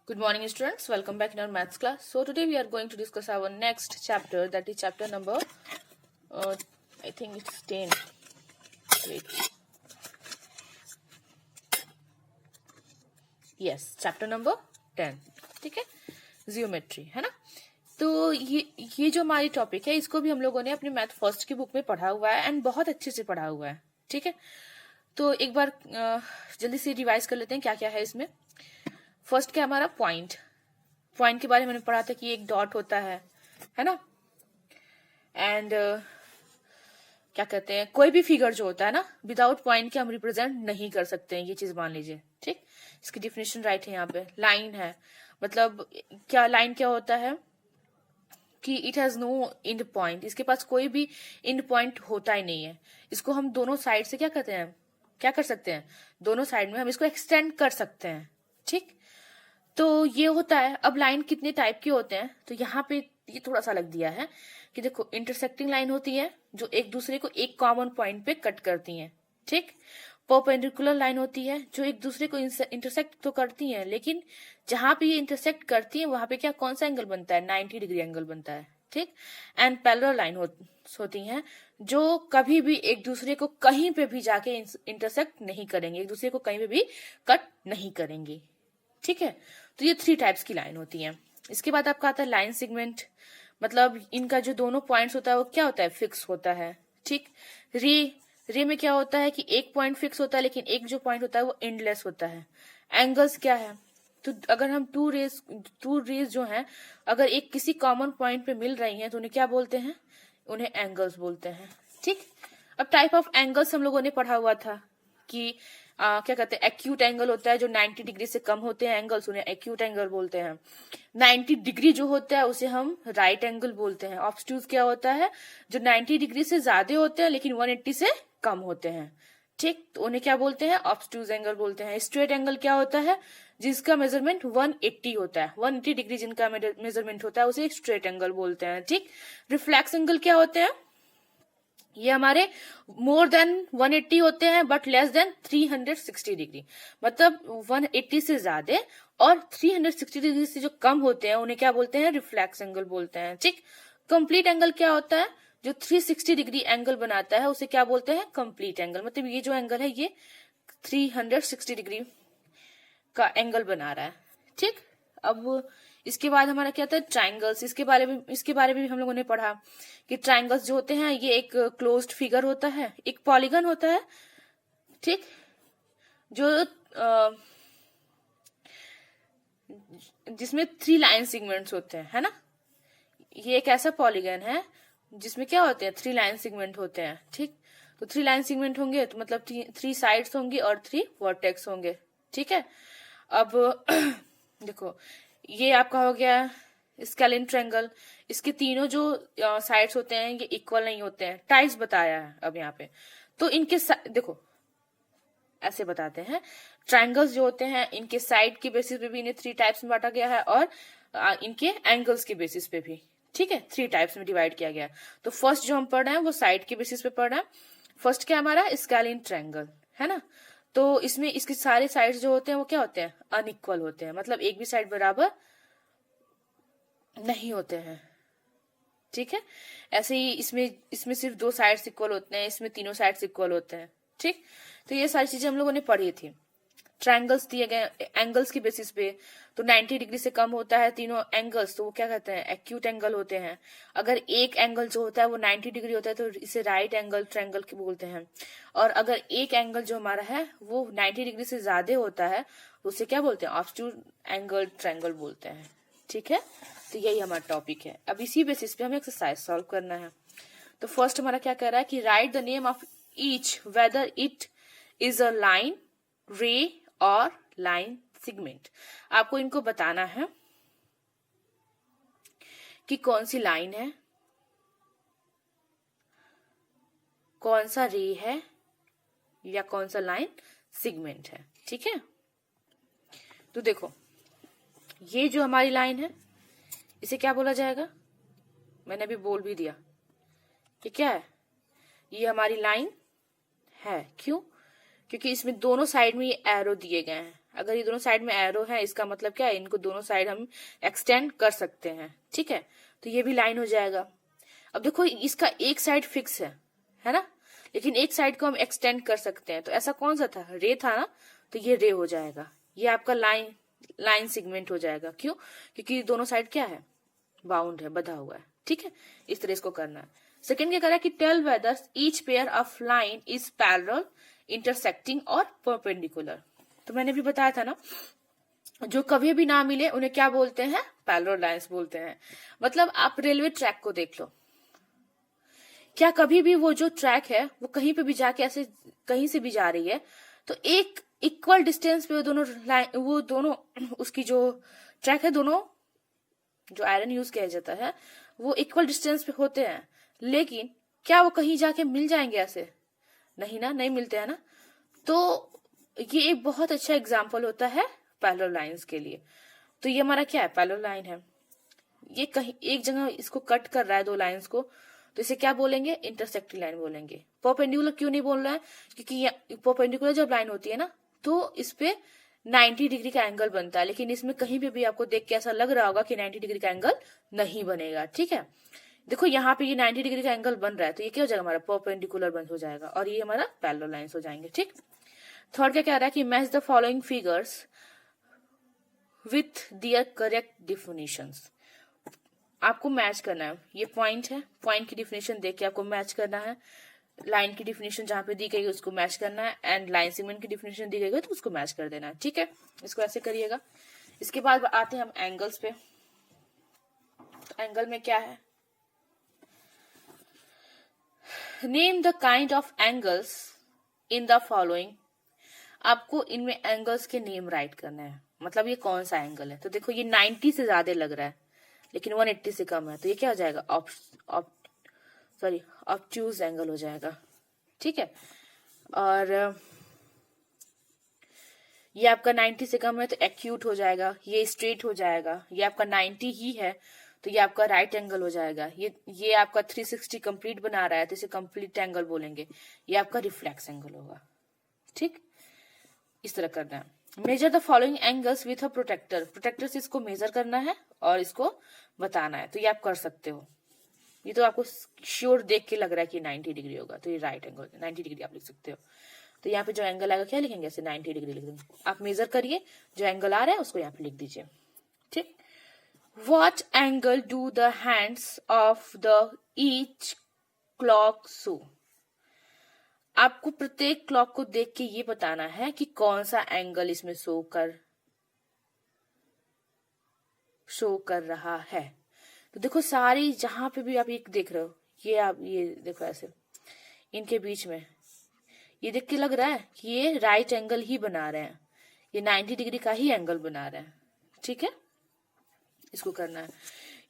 Good morning, students. Welcome back in our maths class. So today we are going to discuss our next chapter, that is chapter number, I think it's 10. Wait. Yes, chapter number 10. ठीक है, geometry है ना. तो ये जो हमारी topic है, इसको भी हम लोगों ने अपने मैथ फर्स्ट की बुक में पढ़ा हुआ है एंड बहुत अच्छे से पढ़ा हुआ है. ठीक है, तो एक बार जल्दी से रिवाइज कर लेते हैं क्या क्या है इसमें. फर्स्ट क्या हमारा पॉइंट के बारे में मैंने पढ़ा था कि एक डॉट होता है ना. एंड क्या कहते हैं, कोई भी फिगर जो होता है ना, विदाउट पॉइंट के हम रिप्रेजेंट नहीं कर सकते हैं, ये चीज मान लीजिए. ठीक, इसकी डिफिनेशन राइट है यहाँ पे. लाइन है, मतलब क्या लाइन क्या होता है कि it has no end point, इसके पास कोई भी एंड पॉइंट होता ही नहीं है. इसको हम दोनों साइड से क्या कहते हैं, क्या कर सकते हैं, दोनों साइड में हम इसको एक्सटेंड कर सकते हैं. ठीक, तो ये होता है. अब लाइन कितने टाइप के होते हैं, तो यहाँ पे ये थोड़ा सा अलग दिया है कि देखो, इंटरसेक्टिंग लाइन होती है जो एक दूसरे को एक कॉमन पॉइंट पे कट करती हैं. ठीक, परपेंडिकुलर लाइन होती है जो एक दूसरे को इंटरसेक्ट तो करती हैं, लेकिन जहां पे ये इंटरसेक्ट करती हैं वहां पे क्या, कौन सा एंगल बनता है, 90 डिग्री एंगल बनता है. ठीक, एंड पैरेलल लाइन होती हैं जो कभी भी एक दूसरे को कहीं पे भी जाके इंटरसेक्ट नहीं करेंगे, एक दूसरे को कहीं पे भी कट नहीं करेंगे. ठीक है, तो ये 3 टाइप्स की लाइन होती हैं. इसके बाद आपका आता है लाइन सेगमेंट, मतलब इनका जो दोनों पॉइंट्स होता है वो क्या होता है, फिक्स होता है. ठीक, रे में क्या होता है कि एक पॉइंट फिक्स होता है, लेकिन एक जो पॉइंट होता है वो एंडलेस होता है. एंगल्स क्या है, तो अगर हम टू रेज जो हैं, अगर एक किसी कॉमन पॉइंट पे मिल रही हैं तो उन्हें क्या बोलते हैं, उन्हें एंगल्स बोलते हैं. ठीक, अब टाइप ऑफ एंगल्स हम लोगों ने पढ़ा हुआ था कि क्या कहते हैं, एक्यूट एंगल होता है जो 90 डिग्री से कम होते हैं एंगल्स, उन्हें एक्यूट एंगल बोलते हैं. 90 डिग्री जो होता है उसे हम राइट एंगल बोलते हैं. ऑब्स्ट्यूज क्या होता है, जो 90 डिग्री से ज्यादा होते हैं लेकिन 180 से कम होते हैं. ठीक, तो उन्हें क्या बोलते हैं, ऑब्स्ट्यूज एंगल बोलते हैं. स्ट्रेट एंगल क्या होता है, जिसका मेजरमेंट 180 होता है, 180 डिग्री जिनका मेजरमेंट होता है उसे स्ट्रेट एंगल बोलते हैं. ठीक, रिफ्लेक्स एंगल क्या होते हैं, ये हमारे मोर देन 180 होते हैं बट लेस देन 360 डिग्री, मतलब 180 से ज्यादा और 360 डिग्री से जो कम होते हैं उन्हें क्या बोलते हैं, रिफ्लेक्स एंगल बोलते हैं. ठीक, कंप्लीट एंगल क्या होता है, जो 360 डिग्री एंगल बनाता है उसे क्या बोलते हैं, कंप्लीट एंगल. मतलब ये जो एंगल है ये 360 डिग्री का एंगल बना रहा है. ठीक, अब इसके बाद हमारा क्या था, ट्राइंगल्स. इसके बारे में भी हम लोगों ने पढ़ा कि ट्राइंगल्स जो होते हैं ये एक क्लोज्ड फिगर होता है, एक पॉलीगन होता है. ठीक, जो जिसमें 3 लाइन सेगमेंट्स होते हैं, है ना. ये एक ऐसा पॉलीगन है जिसमें क्या होते हैं, 3 लाइन सेगमेंट होते हैं. ठीक, तो 3 लाइन सेगमेंट होंगे तो मतलब 3 साइड्स होंगी और 3 वर्टेक्स होंगे. ठीक है, अब देखो ये आपका हो गया स्केलिन ट्रायंगल. इसके तीनों जो साइड्स होते हैं ये इक्वल नहीं होते हैं, टाइप्स बताया है अब यहाँ पे. तो इनके देखो ऐसे बताते हैं, ट्रायंगल्स जो होते हैं इनके साइड के बेसिस पे भी इन्हें 3 टाइप्स में बांटा गया है और इनके एंगल्स के बेसिस पे भी. ठीक है, 3 टाइप्स में डिवाइड किया गया है. तो फर्स्ट जो हम पढ़ रहे हैं वो साइड के बेसिस पे पढ़ रहे हैं. फर्स्ट क्या हमारा स्केलिन ट्रायंगल है ना. तो इसमें इसके सारे साइड्स जो होते हैं वो क्या होते हैं, अनइक्वल होते हैं, मतलब एक भी साइड बराबर नहीं होते हैं. ठीक है, ऐसे ही इसमें सिर्फ 2 साइड्स इक्वल होते हैं, इसमें तीनों साइड्स इक्वल होते हैं. ठीक, तो ये सारी चीजें हम लोगों ने पढ़ी थी. ट्रायंगल्स दिए गए एंगल्स के बेसिस पे, तो 90 डिग्री से कम होता है तीनों एंगल्स तो वो क्या कहते हैं, एक्यूट एंगल होते हैं. अगर एक एंगल जो होता है वो 90 डिग्री होता है तो इसे राइट एंगल ट्रायंगल के बोलते हैं. और अगर एक एंगल जो हमारा है वो 90 डिग्री से ज्यादा होता है तो उसे क्या बोलते हैं, ऑब्ट्यूज एंगल ट्रायंगल बोलते हैं. ठीक है, तो यही हमारा टॉपिक है. अब इसी बेसिस पे हमें एक्सरसाइज सॉल्व करना है. तो फर्स्ट हमारा क्या कह रहा है कि right the name of each whether it is a line, रे और लाइन सेगमेंट. आपको इनको बताना है कि कौन सी लाइन है, कौन सा रे है या कौन सा लाइन सेगमेंट है. ठीक है, तो देखो ये जो हमारी लाइन है इसे क्या बोला जाएगा, मैंने अभी बोल भी दिया कि क्या है, ये हमारी लाइन है. क्यों, क्योंकि इसमें दोनों साइड में ये एरो दिए गए हैं, अगर ये दोनों साइड में एरो है, इसका मतलब क्या है, इनको दोनों साइड हम एक्सटेंड कर सकते हैं, ठीक है। तो ये भी लाइन हो जाएगा। अब देखो इसका एक साइड फिक्स है ना, लेकिन एक साइड को हम एक्सटेंड कर सकते हैं। तो ऐसा कौन सा था, रे था ना, तो ये रे हो जाएगा। ये आपका लाइन सेगमेंट हो जाएगा। क्यों? क्योंकि दोनों साइड क्या है, बाउंड है, बधा हुआ है, ठीक है। इस तरह इसको करना है। सेकंड क्या करा कि tell whether each pair of line is parallel, intersecting और परपेंडिकुलर। तो मैंने भी बताया था ना, जो कभी भी ना मिले उन्हें क्या बोलते हैं, पैरेलल लाइंस बोलते हैं। मतलब आप रेलवे ट्रैक को देख लो, क्या कभी भी वो जो ट्रैक है वो कहीं पे भी जाके ऐसे कहीं से भी जा रही है, तो एक इक्वल डिस्टेंस पे वो दोनों उसकी जो ट्रैक है, दोनों जो आयरन यूज किया जाता है वो इक्वल डिस्टेंस पे होते हैं। लेकिन क्या वो कहीं जाके मिल जाएंगे ऐसे? नहीं ना, नहीं मिलते हैं ना। तो ये एक बहुत अच्छा एग्जाम्पल होता है पैरेलल लाइंस के लिए। तो ये हमारा क्या है, पैरेलल लाइन है। ये कहीं एक जगह इसको कट कर रहा है, दो लाइंस को, तो इसे क्या बोलेंगे, इंटरसेक्टिंग लाइन बोलेंगे। परपेंडिकुलर क्यों नहीं बोल रहा है, क्योंकि परपेंडिकुलर जब लाइन होती है ना, तो इस पे 90 डिग्री का एंगल बनता है। लेकिन इसमें कहीं पे भी आपको देख के ऐसा लग रहा होगा कि 90 डिग्री का एंगल नहीं बनेगा, ठीक है। देखो यहाँ पे ये 90 डिग्री का एंगल बन रहा है, तो ये क्या हो जाएगा, हमारा परपेंडिकुलर बन हो जाएगा, और ये हमारा पैरेलल लाइंस हो जाएंगे, ठीक। थर्ड क्या कह रहा है कि match the following figures with their correct definitions. आपको मैच करना है, ये पॉइंट है, पॉइंट की डिफिनेशन देख के आपको मैच करना है। लाइन की डिफिनेशन जहां पे दी गई उसको मैच करना है, एंड लाइन सेगमेंट की डिफिनेशन दी गई तो उसको मैच कर देना है, ठीक है। इसको ऐसे करिएगा। इसके बाद आते हैं हम एंगल्स पे। तो एंगल में क्या है, name the kind of angles in the following. आपको इनमें एंगल्स के नेम राइट करना है, मतलब ये कौन सा एंगल है। तो देखो ये 90 से ज्यादा लग रहा है, लेकिन 180 से कम है, तो ये क्या हो जाएगा, ऑब्ट्यूज एंगल हो जाएगा, ठीक है। और ये आपका 90 से कम है तो एक्यूट हो जाएगा, ये स्ट्रेट हो जाएगा। ये आपका 90 ही है तो ये आपका राइट एंगल हो जाएगा। ये आपका 360 कंप्लीट बना रहा है तो इसे कंप्लीट एंगल बोलेंगे। ये आपका रिफ्लेक्स एंगल होगा, ठीक। इस तरह करना है। Measure the following angles with a protractor. Protractor से इसको मेजर करना है और इसको बताना है, तो ये आप कर सकते हो। ये तो आपको श्योर देख के लग रहा है कि 90 डिग्री होगा, तो ये राइट एंगल 90 डिग्री आप लिख सकते हो। तो यहाँ पे जो एंगल आएगा क्या लिखेंगे, ऐसे 90 डिग्री लिख देंगे। आप मेजर करिए, जो एंगल आ रहा है उसको यहाँ पे लिख दीजिए, ठीक। What angle do the hands of the each clock show? आपको प्रत्येक क्लॉक को देख के ये बताना है कि कौन सा एंगल इसमें शो कर रहा है। तो देखो सारी जहां पे भी आप एक देख रहे हो, ये देखो ऐसे इनके बीच में ये देख के लग रहा है कि ये राइट एंगल ही बना रहे हैं, ये 90 डिग्री का ही एंगल बना रहे हैं, ठीक है। इसको करना है।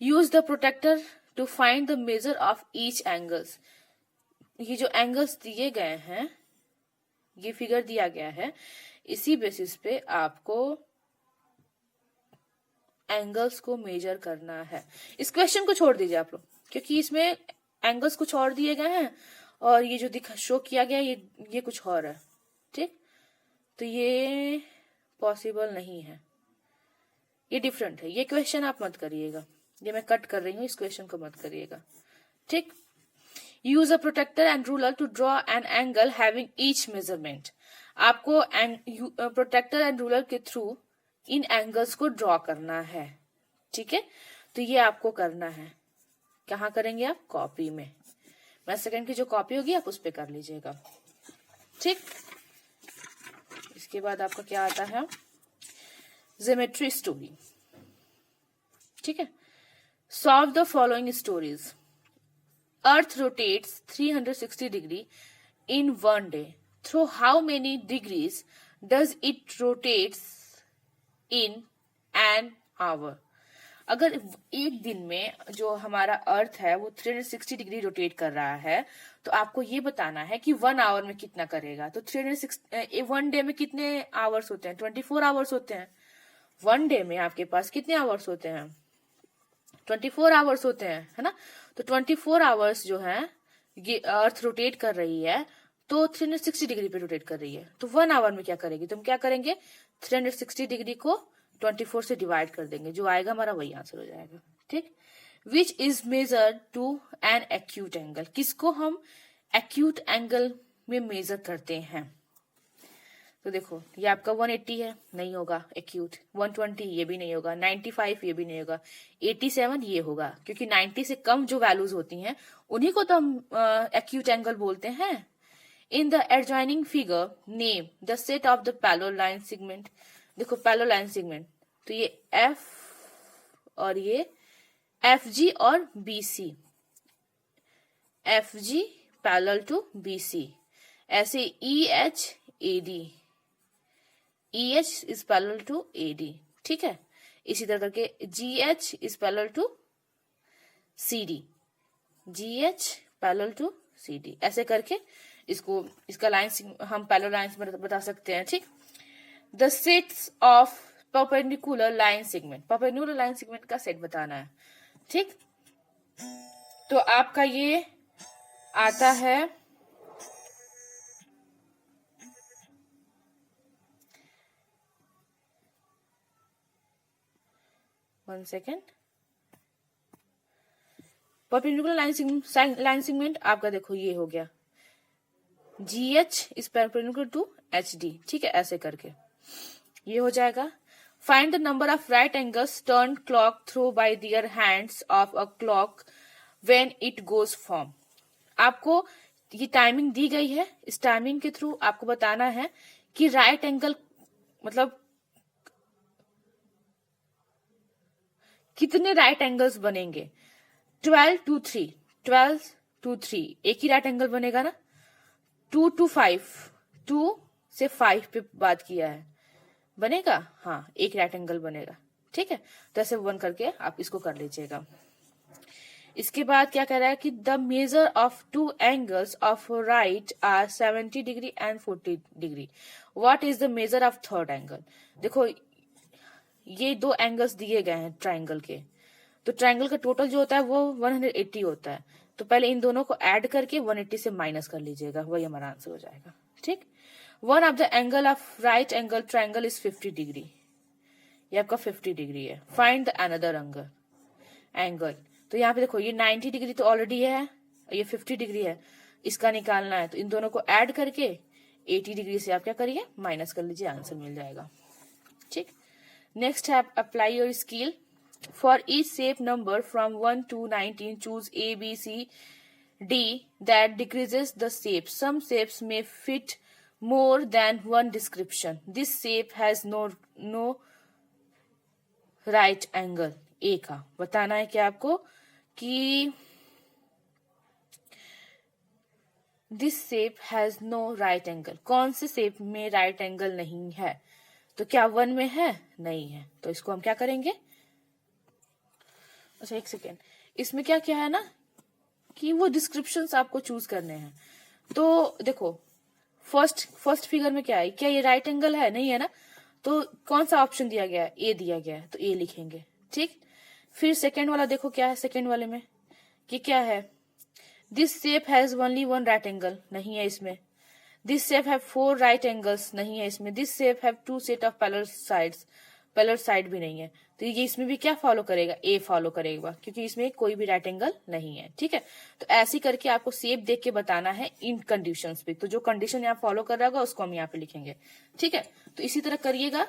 Use the protractor to find the measure of each angles. ये जो एंगल्स दिए गए हैं, ये फिगर दिया गया है, इसी बेसिस पे आपको एंगल्स को मेजर करना है। इस क्वेश्चन को छोड़ दीजिए आप लोग, क्योंकि इसमें एंगल्स कुछ और दिए गए हैं और ये जो शो किया गया ये कुछ और है, ठीक। तो ये पॉसिबल नहीं है, ये डिफरेंट है। ये क्वेश्चन आप मत करिएगा, ये मैं कट कर रही हूँ, इस क्वेश्चन को मत करिएगा, ठीक। Use a protractor and ruler to draw an angle having each measurement. आपको प्रोटेक्टर एंड रूलर के थ्रू इन एंगल्स को ड्रॉ करना है, ठीक है। तो ये आपको करना है, कहाँ करेंगे आप, कॉपी में। मैं सेकंड की जो कॉपी होगी आप उस पर कर लीजिएगा, ठीक। इसके बाद आपका क्या आता है, ज्योमेट्री स्टोरी, ठीक है। Solve the following stories. Earth rotates 360 degree in one day, through how many degrees does it rotates in an hour. अगर एक दिन में जो हमारा अर्थ है वो 360 डिग्री रोटेट कर रहा है, तो आपको ये बताना है कि 1 आवर में कितना करेगा। तो 360 वन डे में कितने आवर्स होते हैं, 24 आवर्स होते हैं। वन डे में आपके पास कितने आवर्स होते हैं, 24 आवर्स होते हैं, है ना। तो 24 आवर्स जो है ये अर्थ रोटेट कर रही है, तो 360 डिग्री पे रोटेट कर रही है, तो 1 आवर में क्या करेगी, तो हम क्या करेंगे, 360 डिग्री को 24 से डिवाइड कर देंगे, जो आएगा हमारा वही आंसर हो जाएगा। ठीक। Which is measure to an acute angle, किसको हम एक्यूट एंगल में मेजर करते हैं। तो देखो ये आपका 180 है, नहीं होगा एक्यूट। 120 ये भी नहीं होगा, 95 ये भी नहीं होगा, 87 ये होगा, क्योंकि 90 से कम जो वैल्यूज होती हैं उन्हीं को तो हम एक्यूट एंगल बोलते हैं। In the adjoining figure name the set of the parallel line segment. देखो पैरेलल लाइन सेगमेंट, तो ये एफ और ये एफ जी और B C, F G parallel to B C, ऐसे E H A D, E H is parallel to A D. ठीक है, इसी तरह करके G H is parallel to C D, G H parallel to C D, ऐसे करके इसको इसका लाइंस हम पैरेलल लाइंस में बता सकते हैं। ठीक। The sets of perpendicular line segment, perpendicular line segment का सेट बताना है। ठीक। तो आपका ये आता है 1 सेकेंड। परपेंडिकुलर लाइन सेगमेंट आपका देखो ये हो गया G H is perpendicular to H D. ठीक है, ऐसे करके ये हो जाएगा। Find the number of right angles turn clock through by their hands of a clock when it goes form. आपको ये टाइमिंग दी गई है, इस टाइमिंग के थ्रू आपको बताना है कि राइट एंगल मतलब कितने राइट एंगल्स बनेंगे। 12 to 3, 12 to 3 एक ही राइट एंगल बनेगा ना। 2 to 5, 2 से 5 पे बात किया है, बनेगा, हाँ एक राइट एंगल बनेगा। ठीक है, तो ऐसे 1 करके आप इसको कर लीजिएगा। इसके बाद क्या कह रहा है कि the measure of two angles of right are 70 degree and 40 degree. What is the measure of third angle. देखो ये दो एंगल्स दिए गए हैं ट्राइंगल के, तो ट्राइंगल का टोटल जो होता है वो 180 होता है, तो पहले इन दोनों को ऐड करके 180 से माइनस कर लीजिएगा, वही हमारा आंसर हो जाएगा। ठीक। One of the angle of right angle triangle is 50 degree, ये आपका 50 डिग्री है। फाइंड द अनदर एंगल, तो यहाँ पे देखो ये 90 डिग्री तो ऑलरेडी है, ये 50 डिग्री है, इसका निकालना है, तो इन दोनों को ऐड करके 80 डिग्री से आप क्या करिए माइनस कर लीजिए, आंसर मिल जाएगा। ठीक। नेक्स्ट है apply your skill. For each shape number from 1 to 19 choose A, B, C, D that decreases the shape. Some shapes may fit more than one description. This shape has no right angle. A का बताना है क्या आपको कि this shape has no right angle, कौन से shape में right angle नहीं है। तो क्या 1 में है, नहीं है, तो इसको हम क्या करेंगे। अच्छा एक सेकेंड, इसमें क्या क्या है ना कि वो डिस्क्रिप्शंस आपको चूज करने हैं। तो देखो फर्स्ट फिगर में क्या है, क्या ये राइट एंगल है, नहीं है ना, तो कौन सा ऑप्शन दिया गया है, ए दिया गया है, तो ए लिखेंगे। ठीक। फिर सेकेंड वाला देखो क्या है, सेकेंड वाले में कि क्या है, this shape has only 1 right angle, नहीं है इसमें। This shape have 4 right angles, नहीं है इसमें। This shape have 2 set of parallel sides, parallel side भी नहीं है, तो ये इसमें भी क्या फॉलो करेगा, ए फॉलो करेगा, क्योंकि इसमें कोई भी राइट एंगल नहीं है। ठीक है, तो ऐसे करके आपको शेप देख के बताना है इन कंडीशंस पे, तो जो कंडीशन यहाँ फॉलो कर रहा होगा उसको हम यहाँ पे लिखेंगे। ठीक है, तो इसी तरह करिएगा।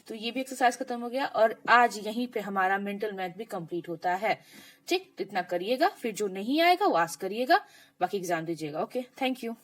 तो ये भी एक्सरसाइज खत्म हो गया और आज यहीं पे हमारा मेंटल मैथ भी कंप्लीट होता है। ठीक, तो इतना करिएगा, फिर जो नहीं आएगा वो आस्क करिएगा, बाकी एग्जाम दीजिएगा। Okay, thank you.